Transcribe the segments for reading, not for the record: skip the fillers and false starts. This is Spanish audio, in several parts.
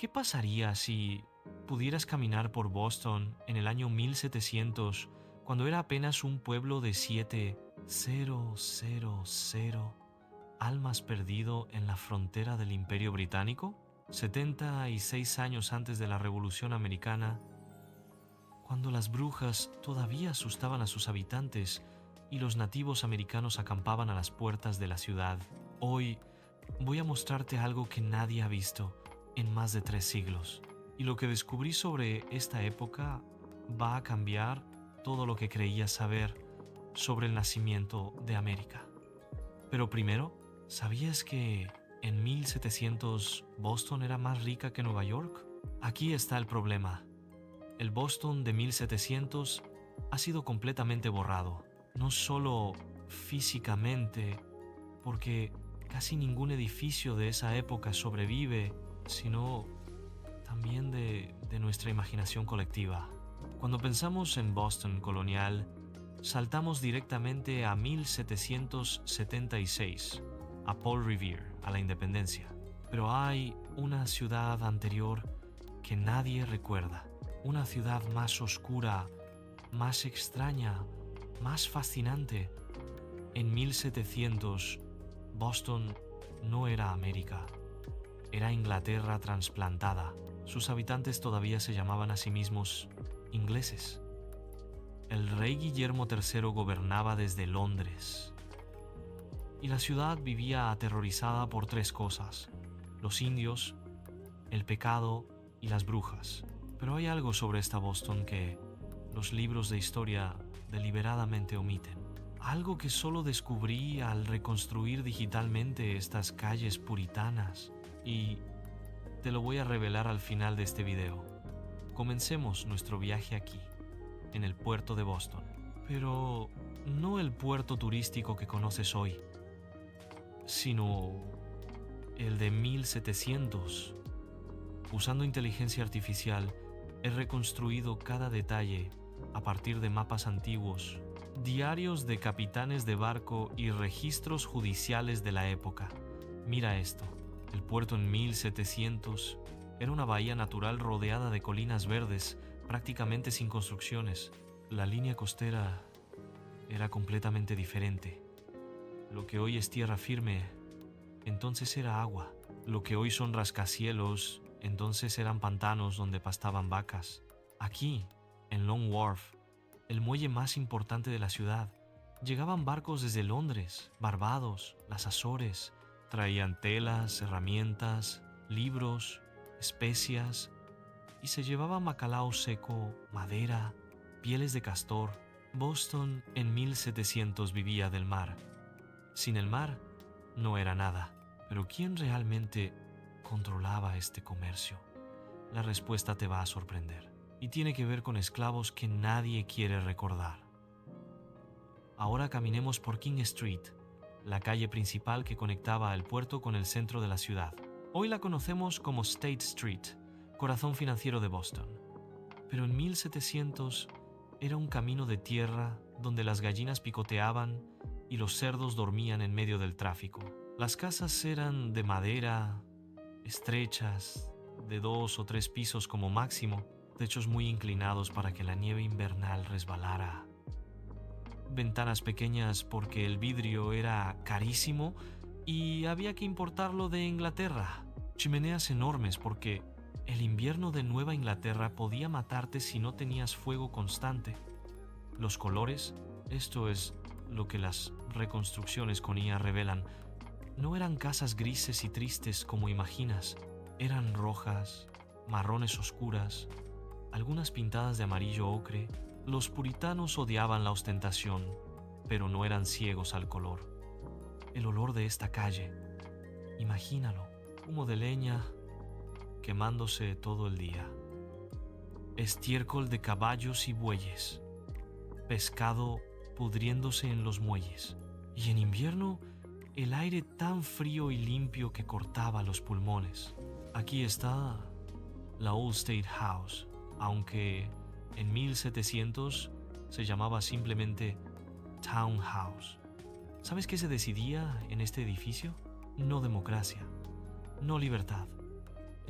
¿Qué pasaría si pudieras caminar por Boston en el año 1700, cuando era apenas un pueblo de 7,000 almas perdido en la frontera del Imperio Británico? 76 años antes de la Revolución Americana, cuando las brujas todavía asustaban a sus habitantes y los nativos americanos acampaban a las puertas de la ciudad. Hoy voy a mostrarte algo que nadie ha visto en más de 3 siglos. Y lo que descubrí sobre esta época va a cambiar todo lo que creías saber sobre el nacimiento de América. Pero primero, ¿sabías que en 1700 Boston era más rica que Nueva York? Aquí está el problema. El Boston de 1700 ha sido completamente borrado. No solo físicamente, porque casi ningún edificio de esa época sobrevive, sino también de nuestra imaginación colectiva. Cuando pensamos en Boston colonial, saltamos directamente a 1776, a Paul Revere, a la independencia. Pero hay una ciudad anterior que nadie recuerda, una ciudad más oscura, más extraña, más fascinante. En 1700, Boston no era América, era Inglaterra trasplantada. Sus habitantes todavía se llamaban a sí mismos ingleses. El rey Guillermo III gobernaba desde Londres. Y la ciudad vivía aterrorizada por 3 cosas: los indios, el pecado y las brujas. Pero hay algo sobre esta Boston que los libros de historia deliberadamente omiten. Algo que solo descubrí al reconstruir digitalmente estas calles puritanas. Y te lo voy a revelar al final de este video. Comencemos nuestro viaje aquí, en el puerto de Boston. Pero no el puerto turístico que conoces hoy, sino el de 1700. Usando inteligencia artificial, he reconstruido cada detalle a partir de mapas antiguos, diarios de capitanes de barco y registros judiciales de la época. Mira esto. El puerto en 1700 era una bahía natural rodeada de colinas verdes, prácticamente sin construcciones. La línea costera era completamente diferente. Lo que hoy es tierra firme, entonces era agua. Lo que hoy son rascacielos, entonces eran pantanos donde pastaban vacas. Aquí, en Long Wharf, el muelle más importante de la ciudad, llegaban barcos desde Londres, Barbados, las Azores. Traían telas, herramientas, libros, especias, y se llevaban bacalao seco, madera, pieles de castor. Boston en 1700 vivía del mar. Sin el mar, no era nada. Pero ¿quién realmente controlaba este comercio? La respuesta te va a sorprender. Y tiene que ver con esclavos que nadie quiere recordar. Ahora caminemos por King Street, la calle principal que conectaba el puerto con el centro de la ciudad. Hoy la conocemos como State Street, corazón financiero de Boston. Pero en 1700 era un camino de tierra donde las gallinas picoteaban y los cerdos dormían en medio del tráfico. Las casas eran de madera, estrechas, de 2 o 3 pisos como máximo, techos muy inclinados para que la nieve invernal resbalara. Ventanas pequeñas porque el vidrio era carísimo y había que importarlo de Inglaterra. Chimeneas enormes porque el invierno de Nueva Inglaterra podía matarte si no tenías fuego constante. Los colores, esto es lo que las reconstrucciones con IA revelan, no eran casas grises y tristes como imaginas. Eran rojas, marrones oscuras, algunas pintadas de amarillo ocre. Los puritanos odiaban la ostentación, pero no eran ciegos al color. El olor de esta calle, imagínalo, humo de leña quemándose todo el día, estiércol de caballos y bueyes, pescado pudriéndose en los muelles, y en invierno el aire tan frío y limpio que cortaba los pulmones. Aquí está la Old State House, aunque en 1700 se llamaba simplemente Townhouse. ¿Sabes qué se decidía en este edificio? No democracia, no libertad.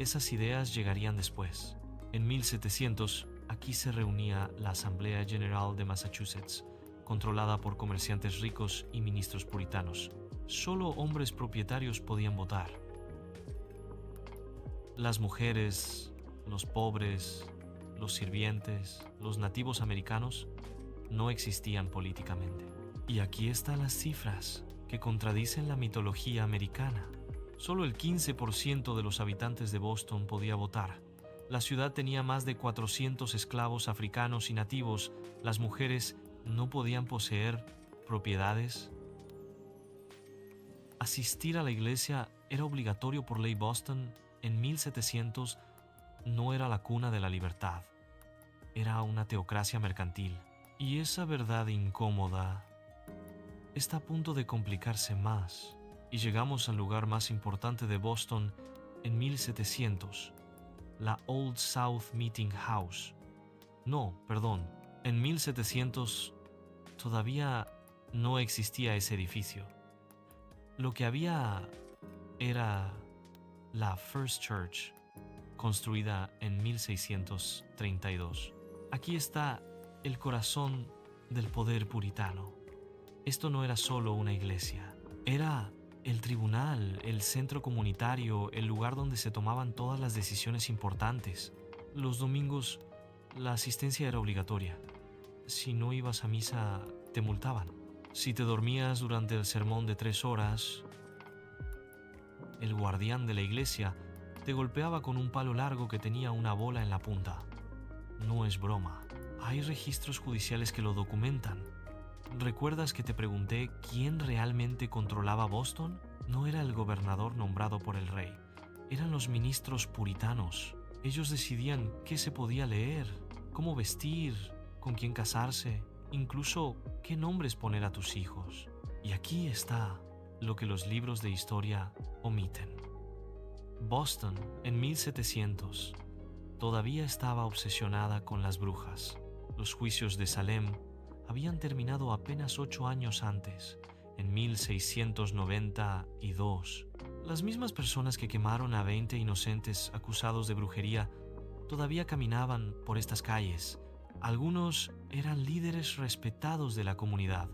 esas ideas llegarían después. En 1700, aquí se reunía la Asamblea General de Massachusetts, controlada por comerciantes ricos y ministros puritanos. Solo hombres propietarios podían votar. Las mujeres, los pobres, los sirvientes, los nativos americanos no existían políticamente. Y aquí están las cifras que contradicen la mitología americana. Solo el 15% de los habitantes de Boston podía votar. La ciudad tenía más de 400 esclavos africanos y nativos. Las mujeres no podían poseer propiedades. Asistir a la iglesia era obligatorio por ley. Boston en 1700 no era la cuna de la libertad. Era una teocracia mercantil. Y esa verdad incómoda está a punto de complicarse más. Y llegamos al lugar más importante de Boston en 1700, la Old South Meeting House. No, perdón, en 1700 todavía no existía ese edificio. Lo que había era la First Church, construida en 1632. Aquí está el corazón del poder puritano. Esto no era solo una iglesia, era el tribunal, el centro comunitario, el lugar donde se tomaban todas las decisiones importantes. Los domingos la asistencia era obligatoria. Si no ibas a misa, te multaban. Si te dormías durante el sermón de 3 horas, el guardián de la iglesia te golpeaba con un palo largo que tenía una bola en la punta. No es broma. Hay registros judiciales que lo documentan. ¿Recuerdas que te pregunté quién realmente controlaba Boston? No era el gobernador nombrado por el rey. Eran los ministros puritanos. Ellos decidían qué se podía leer, cómo vestir, con quién casarse, incluso qué nombres poner a tus hijos. Y aquí está lo que los libros de historia omiten. Boston, en 1700, todavía estaba obsesionada con las brujas. Los juicios de Salem habían terminado apenas 8 años antes, en 1692. Las mismas personas que quemaron a 20 inocentes acusados de brujería todavía caminaban por estas calles. Algunos eran líderes respetados de la comunidad.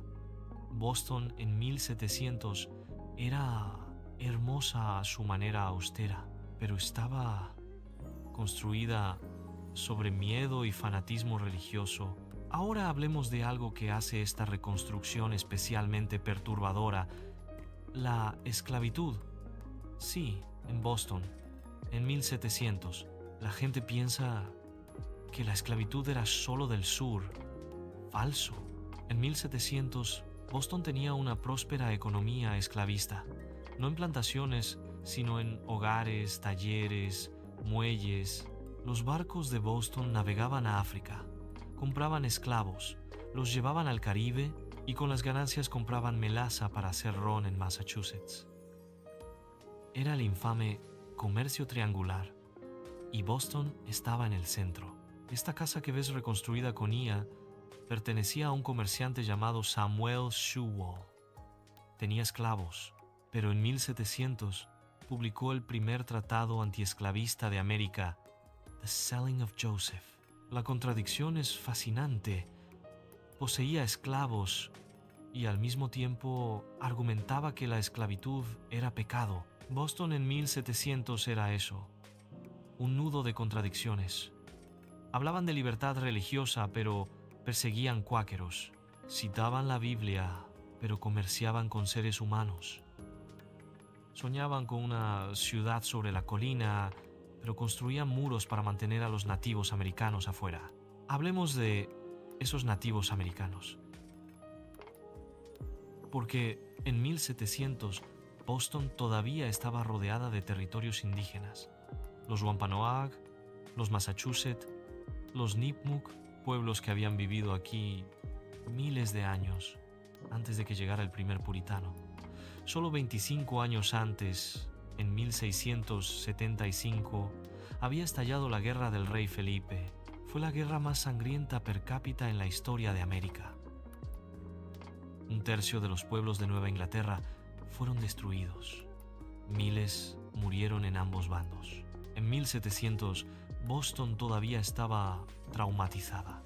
Boston en 1700 era hermosa a su manera austera, pero estaba construida sobre miedo y fanatismo religioso. Ahora hablemos de algo que hace esta reconstrucción especialmente perturbadora: la esclavitud. Sí, en Boston, en 1700, la gente piensa que la esclavitud era solo del sur. Falso. En 1700, Boston tenía una próspera economía esclavista, no en plantaciones, sino en hogares, talleres, muelles. Los barcos de Boston navegaban a África, compraban esclavos, los llevaban al Caribe y con las ganancias compraban melaza para hacer ron en Massachusetts. Era el infame comercio triangular y Boston estaba en el centro. Esta casa que ves reconstruida con IA pertenecía a un comerciante llamado Samuel Sewall. Tenía esclavos, pero en 1700 publicó el primer tratado antiesclavista de América, The Selling of Joseph. La contradicción es fascinante. Poseía esclavos y al mismo tiempo argumentaba que la esclavitud era pecado. Boston en 1700 era eso, un nudo de contradicciones. Hablaban de libertad religiosa, pero perseguían cuáqueros. Citaban la Biblia, pero comerciaban con seres humanos. Soñaban con una ciudad sobre la colina, pero construían muros para mantener a los nativos americanos afuera. Hablemos de esos nativos americanos. Porque en 1700 Boston todavía estaba rodeada de territorios indígenas. Los Wampanoag, los Massachusetts, los Nipmuc, pueblos que habían vivido aquí miles de años antes de que llegara el primer puritano. Solo 25 años antes, en 1675, había estallado la guerra del rey Felipe. Fue la guerra más sangrienta per cápita en la historia de América. 1/3 de los pueblos de Nueva Inglaterra fueron destruidos. Miles murieron en ambos bandos. En 1700, Boston todavía estaba traumatizada.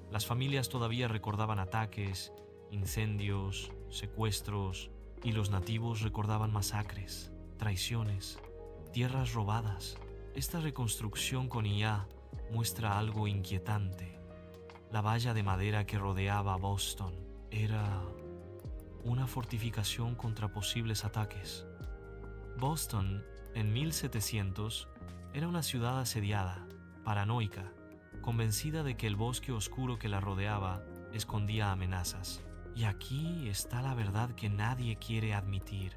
Las familias todavía recordaban ataques, incendios, secuestros, y los nativos recordaban masacres, traiciones, tierras robadas. Esta reconstrucción con IA muestra algo inquietante. La valla de madera que rodeaba Boston era una fortificación contra posibles ataques. Boston, en 1700, era una ciudad asediada, paranoica, convencida de que el bosque oscuro que la rodeaba escondía amenazas. Y aquí está la verdad que nadie quiere admitir.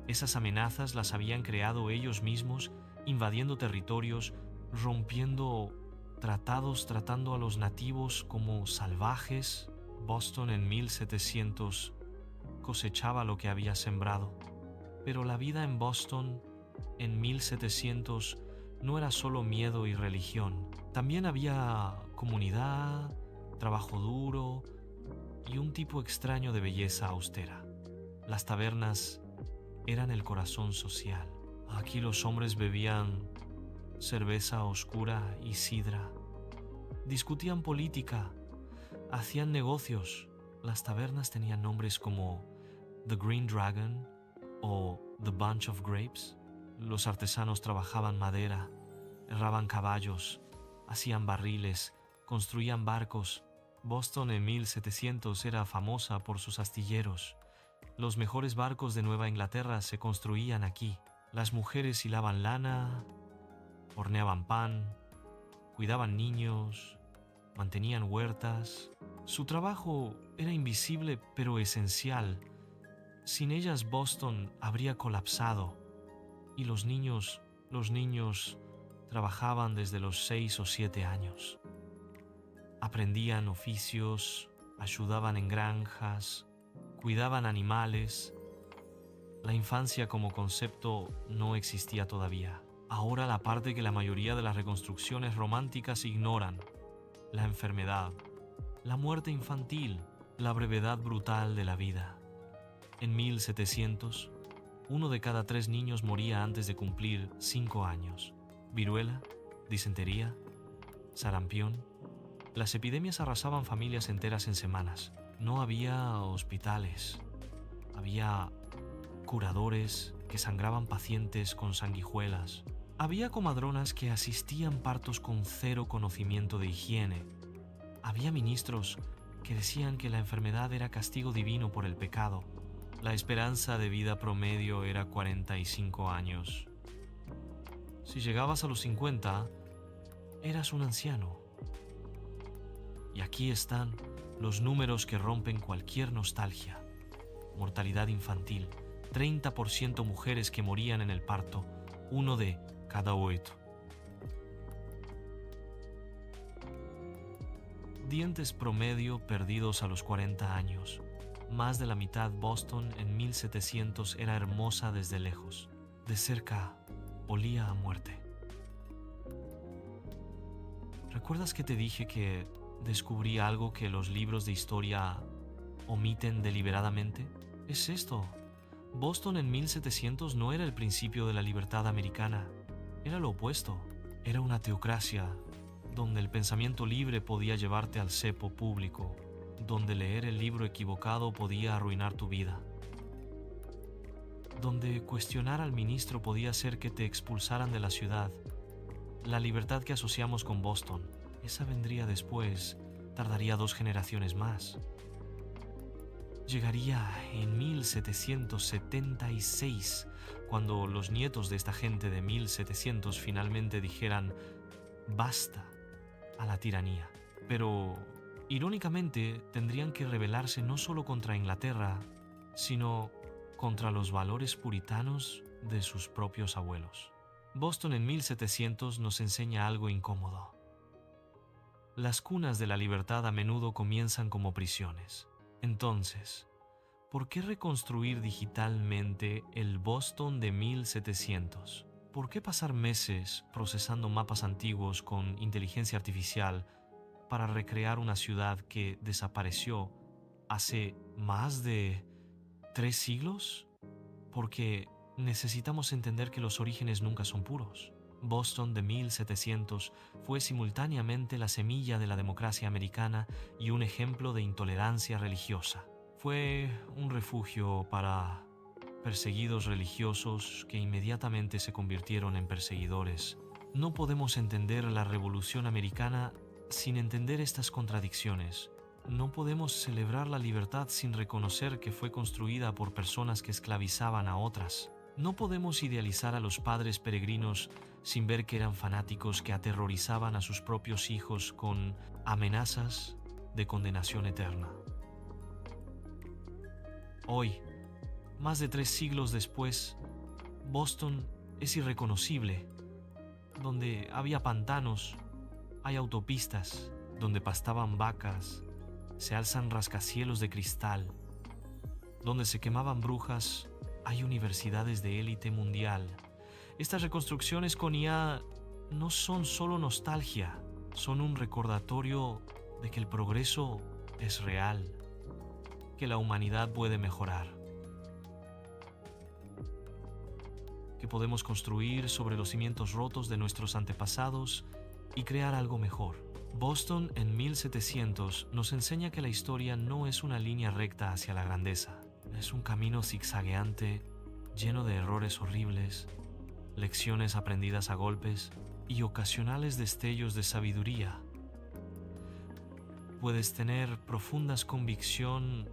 Esas amenazas las habían creado ellos mismos, invadiendo territorios, rompiendo tratados, tratando a los nativos como salvajes. Boston en 1700 cosechaba lo que había sembrado. Pero la vida en Boston en 1700 no era solo miedo y religión. También había comunidad, trabajo duro y un tipo extraño de belleza austera. Las tabernas eran el corazón social. Aquí los hombres bebían cerveza oscura y sidra. Discutían política, hacían negocios. Las tabernas tenían nombres como The Green Dragon o The Bunch of Grapes. Los artesanos trabajaban madera, herraban caballos, hacían barriles, construían barcos. Boston en 1700 era famosa por sus astilleros. Los mejores barcos de Nueva Inglaterra se construían aquí. Las mujeres hilaban lana, horneaban pan, cuidaban niños, mantenían huertas. Su trabajo era invisible pero esencial. Sin ellas Boston habría colapsado. Y los niños trabajaban desde los 6 o 7 años. Aprendían oficios, ayudaban en granjas, cuidaban animales. La infancia como concepto no existía todavía. Ahora la parte que la mayoría de las reconstrucciones románticas ignoran: la enfermedad, la muerte infantil, la brevedad brutal de la vida. En 1700, 1 de cada 3 niños moría antes de cumplir 5 años. Viruela, disentería, sarampión. Las epidemias arrasaban familias enteras en semanas. No había hospitales. Había curadores que sangraban pacientes con sanguijuelas. Había comadronas que asistían partos con cero conocimiento de higiene. Había ministros que decían que la enfermedad era castigo divino por el pecado. La esperanza de vida promedio era 45 años. Si llegabas a los 50, eras un anciano. Y aquí están los números que rompen cualquier nostalgia. Mortalidad infantil, 30% mujeres que morían en el parto, 1 de cada 8. Dientes promedio perdidos a los 40 años. Más de la mitad Boston en 1700 era hermosa desde lejos. De cerca, olía a muerte. ¿Recuerdas que te dije que descubrí algo que los libros de historia omiten deliberadamente? Es esto. Boston en 1700 no era el principio de la libertad americana. Era lo opuesto. Era una teocracia, donde el pensamiento libre podía llevarte al cepo público, donde leer el libro equivocado podía arruinar tu vida, donde cuestionar al ministro podía hacer que te expulsaran de la ciudad. La libertad que asociamos con Boston, esa vendría después, tardaría 2 generaciones más. Llegaría en 1776, cuando los nietos de esta gente de 1700 finalmente dijeran basta a la tiranía. Pero, irónicamente, tendrían que rebelarse no solo contra Inglaterra, sino contra los valores puritanos de sus propios abuelos. Boston en 1700 nos enseña algo incómodo. Las cunas de la libertad a menudo comienzan como prisiones. Entonces, ¿por qué reconstruir digitalmente el Boston de 1700? ¿Por qué pasar meses procesando mapas antiguos con inteligencia artificial para recrear una ciudad que desapareció hace más de 3 siglos? Porque necesitamos entender que los orígenes nunca son puros. Boston de 1700 fue simultáneamente la semilla de la democracia americana y un ejemplo de intolerancia religiosa. Fue un refugio para perseguidos religiosos que inmediatamente se convirtieron en perseguidores. No podemos entender la Revolución Americana sin entender estas contradicciones. No podemos celebrar la libertad sin reconocer que fue construida por personas que esclavizaban a otras. No podemos idealizar a los padres peregrinos sin ver que eran fanáticos que aterrorizaban a sus propios hijos con amenazas de condenación eterna. Hoy, más de 3 siglos después, Boston es irreconocible. Donde había pantanos, hay autopistas. Donde pastaban vacas, se alzan rascacielos de cristal. Donde se quemaban brujas, hay universidades de élite mundial. Estas reconstrucciones con IA no son solo nostalgia, son un recordatorio de que el progreso es real, que la humanidad puede mejorar, que podemos construir sobre los cimientos rotos de nuestros antepasados y crear algo mejor. Boston en 1700 nos enseña que la historia no es una línea recta hacia la grandeza, es un camino zigzagueante, lleno de errores horribles, lecciones aprendidas a golpes y ocasionales destellos de sabiduría. Puedes tener profundas convicciones